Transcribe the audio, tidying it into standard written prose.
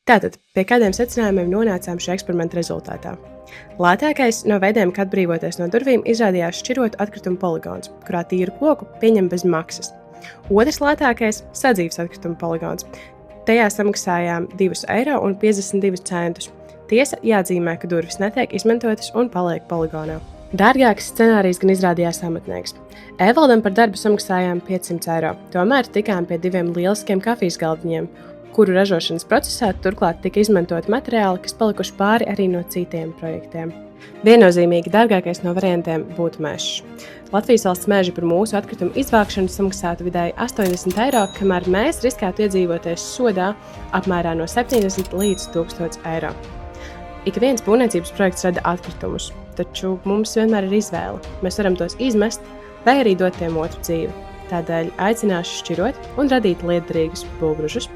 Tātad, pie kādiem secinājumiem nonācām šī eksperimenta rezultātā? Lētākais no veidiem, kā atbrīvoties no durvīm, izrādījās šķirotu atkritumu poligons, kurā tīru koku pieņem bez maksas. Otrs lētākais – sadzīves atkritumu poligons. Tajā samaksājām 2,52 €. Tiesa, jāatzīmē, ka durvis netiek izmantotas un paliek poligonā. Dārgāks scenārijs gan izrādījās amatnieks. Evaldam par darbu samaksājām 500 €, tomēr tikām pie 2 lieliskiem kafijas galdiņiem, kuru ražošanas procesā turklāt tika izmantot materiāli, kas palikuši pāri arī no citiem projektiem. Viennozīmīgi dārgākais no variantiem būtu mežs. Latvijas valsts meži par mūsu atkritumu izvākšanu samaksātu vidēji 80 €, kamēr mēs riskētu iedzīvoties sodā apmērā no 70 līdz 1000 €. Ik viens būvniecības projekts rada atkritumus, taču mums vienmēr ir izvēle. Mēs varam tos izmest vai arī dot tiem otru dzīvi. Tādēļ aicināšu šķirot un radīt lietderīgus būvgružus.